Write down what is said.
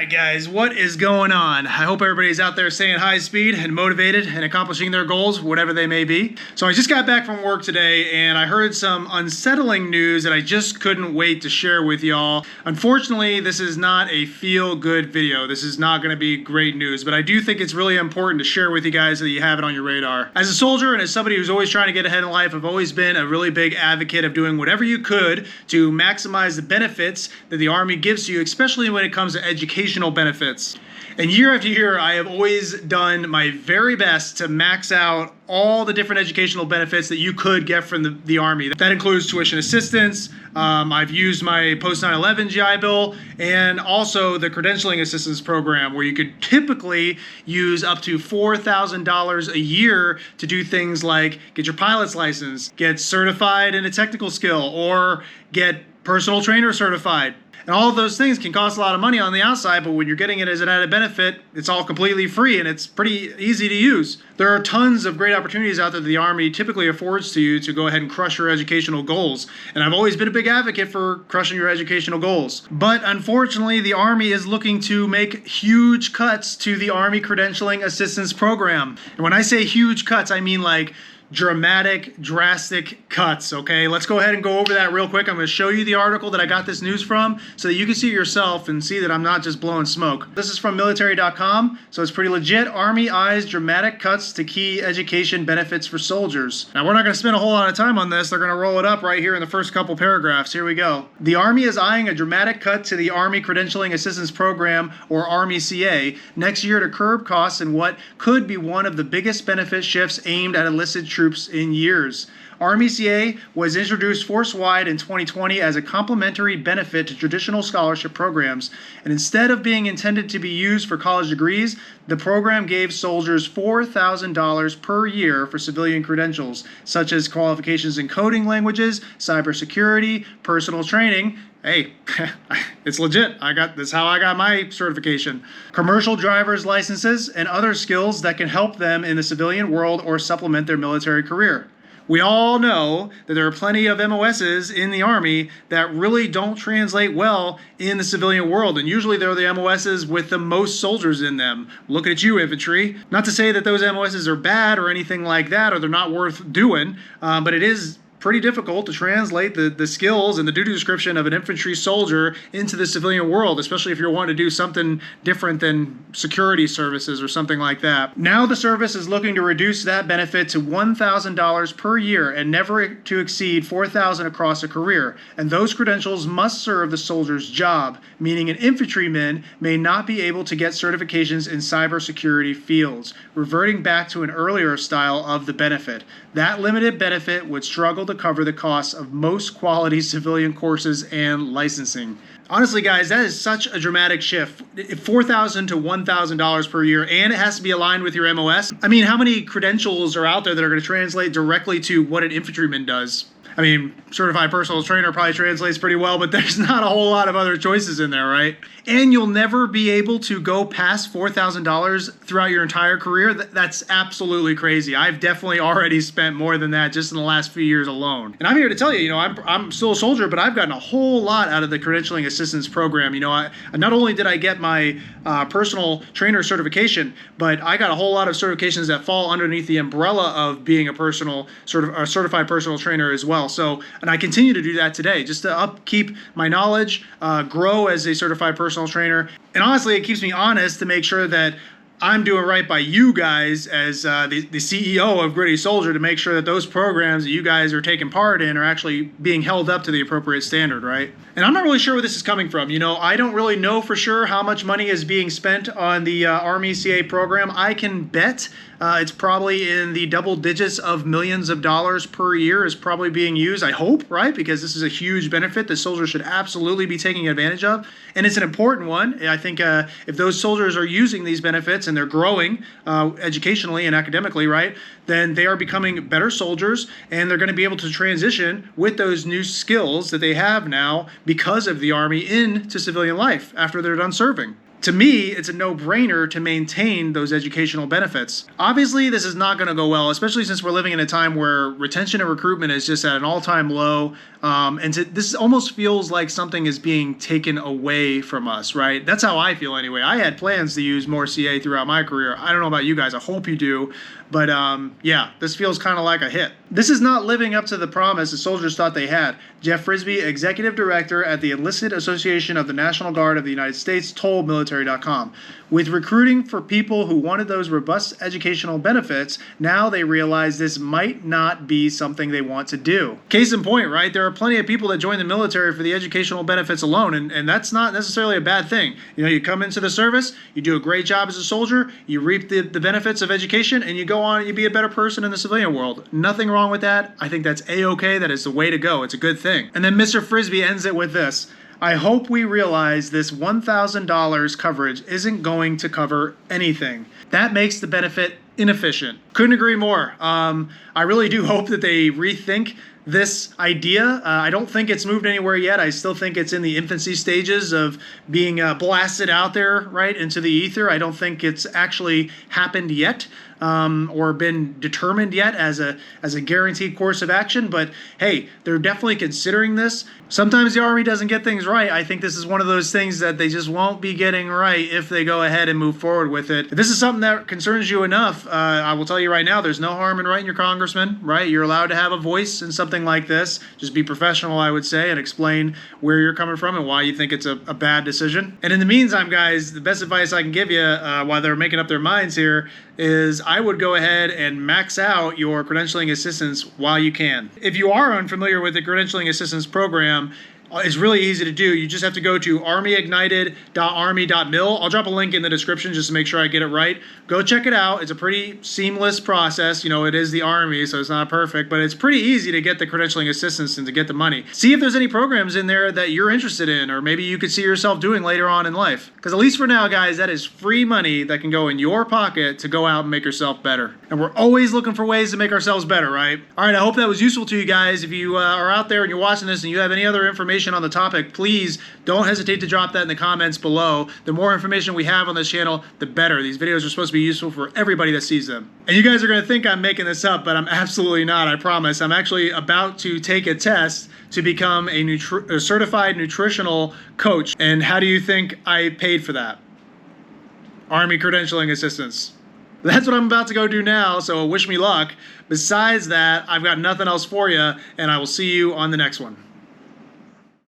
Alright guys, what is going on? I hope everybody's out there staying high speed and motivated and accomplishing their goals, whatever they may be. So I just got back from work today and I heard some unsettling news that I just couldn't wait to share with y'all. Unfortunately, this is not a feel-good video. This is not going to be great news, but I do think it's really important to share with you guys so that you have it on your radar. As a soldier and as somebody who's always trying to get ahead in life, I've always been a really big advocate of doing whatever you could to maximize the benefits that the Army gives to you, especially when it comes to educational benefits. And year after year, I have always done my very best to max out all the different educational benefits that you could get from the Army. That includes tuition assistance. I've used my post 9/11 GI Bill and also the Credentialing Assistance Program, where you could typically use up to $4,000 a year to do things like get your pilot's license, get certified in a technical skill, or get personal trainer certified. And all of those things can cost a lot of money on the outside, but when you're getting it as an added benefit, it's all completely free and it's pretty easy to use. There are tons of great opportunities out there that the Army typically affords to you to go ahead and crush your educational goals. And I've always been a big advocate for crushing your educational goals. But unfortunately, the Army is looking to make huge cuts to the Army Credentialing Assistance Program. And when I say huge cuts, I mean like drastic cuts, okay? Let's go ahead and go over that real quick. I'm going to show you the article that I got this news from so that you can see it yourself and see that I'm not just blowing smoke. This is from military.com, so it's pretty legit. Army eyes dramatic cuts to key education benefits for soldiers. Now, we're not going to spend a whole lot of time on this. They're going to roll it up right here in the first couple paragraphs. Here we go. The Army is eyeing a dramatic cut to the Army Credentialing Assistance Program, or Army CA, next year to curb costs in what could be one of the biggest benefit shifts aimed at enlisted troops in years. Army CA was introduced force-wide in 2020 as a complementary benefit to traditional scholarship programs, and instead of being intended to be used for college degrees, the program gave soldiers $4,000 per year for civilian credentials, such as qualifications in coding languages, cybersecurity, personal training. Hey, it's legit. That's how I got my certification. Commercial driver's licenses and other skills that can help them in the civilian world or supplement their military career. We all know that there are plenty of MOSs in the Army that really don't translate well in the civilian world, and usually they're the MOSs with the most soldiers in them. Looking at you, infantry. Not to say that those MOSs are bad or anything like that, or they're not worth doing, but it is pretty difficult to translate the skills and the duty description of an infantry soldier into the civilian world, especially if you're wanting to do something different than security services or something like that. Now the service is looking to reduce that benefit to $1,000 per year and never to exceed $4,000 across a career. And those credentials must serve the soldier's job, meaning an infantryman may not be able to get certifications in cybersecurity fields, reverting back to an earlier style of the benefit. That limited benefit would struggle to cover the costs of most quality civilian courses and licensing. Honestly, guys, that is such a dramatic shift. $4,000 to $1,000 per year, and it has to be aligned with your MOS. I mean, how many credentials are out there that are going to translate directly to what an infantryman does? I mean, certified personal trainer probably translates pretty well, but there's not a whole lot of other choices in there, right? And you'll never be able to go past $4,000 throughout your entire career. That's absolutely crazy. I've definitely already spent more than that just in the last few years alone. And I'm here to tell you, I'm still a soldier, but I've gotten a whole lot out of the Credentialing Assistance Program. Not only did I get my personal trainer certification, but I got a whole lot of certifications that fall underneath the umbrella of being a certified personal trainer as well. So, and I continue to do that today, just to upkeep my knowledge, grow as a certified personal trainer. And honestly, it keeps me honest to make sure that I'm doing right by you guys as the CEO of Gritty Soldier, to make sure that those programs that you guys are taking part in are actually being held up to the appropriate standard, right? And I'm not really sure where this is coming from. I don't really know for sure how much money is being spent on the Army CA program. I can bet it's probably in the double digits of millions of dollars per year is probably being used, I hope, right? Because this is a huge benefit that soldiers should absolutely be taking advantage of. And it's an important one. I think if those soldiers are using these benefits and they're growing educationally and academically, right, then they are becoming better soldiers, and they're going to be able to transition with those new skills that they have now because of the Army into civilian life after they're done serving. To me, it's a no-brainer to maintain those educational benefits. Obviously, this is not going to go well, especially since we're living in a time where retention and recruitment is just at an all-time low. This almost feels like something is being taken away from us, right? That's how I feel anyway. I had plans to use more CA throughout my career. I don't know about you guys. I hope you do. But yeah, this feels kind of like a hit. This is not living up to the promise the soldiers thought they had. Jeff Frisby, executive director at the Enlisted Association of the National Guard of the United States, told military.com. With recruiting for people who wanted those robust educational benefits, now they realize this might not be something they want to do. Case in point, right? There are plenty of people that join the military for the educational benefits alone, and that's not necessarily a bad thing. You know, you come into the service, you do a great job as a soldier, you reap the benefits of education, and you go on and you be a better person in the civilian world. Nothing wrong with that. I think that's A-okay. That is the way to go. It's a good thing. And then Mr. Frisby ends it with this. I hope we realize this $1,000 coverage isn't going to cover anything. That makes the benefit inefficient. Couldn't agree more. I really do hope that they rethink this idea. I don't think it's moved anywhere yet. I still think it's in the infancy stages of being blasted out there, right, into the ether. I don't think it's actually happened yet. Or been determined yet as a guaranteed course of action, but hey, they're definitely considering this. Sometimes the Army doesn't get things right. I think this is one of those things that they just won't be getting right if they go ahead and move forward with it. If this is something that concerns you enough, I will tell you right now, there's no harm in writing your congressman, right? You're allowed to have a voice in something like this. Just be professional, I would say, and explain where you're coming from and why you think it's a bad decision. And in the meantime, guys, the best advice I can give you while they're making up their minds here is I would go ahead and max out your credentialing assistance while you can. If you are unfamiliar with the credentialing assistance program, it's really easy to do. You just have to go to armyignited.army.mil. I'll drop a link in the description just to make sure I get it right. Go check it out. It's a pretty seamless process. You know, it is the Army, so it's not perfect, but it's pretty easy to get the credentialing assistance and to get the money. See if there's any programs in there that you're interested in, or maybe you could see yourself doing later on in life. Because at least for now, guys, that is free money that can go in your pocket to go out and make yourself better. And we're always looking for ways to make ourselves better, right? All right, I hope that was useful to you guys. If you are out there and you're watching this and you have any other information on the topic, please don't hesitate to drop that in the comments below. The more information we have on this channel, the better. These videos are supposed to be useful for everybody that sees them. And you guys are going to think I'm making this up, but I'm absolutely not, I promise. I'm actually about to take a test to become a certified nutritional coach. And how do you think I paid for that? Army credentialing assistance. That's what I'm about to go do now, so wish me luck. Besides that, I've got nothing else for you, and I will see you on the next one.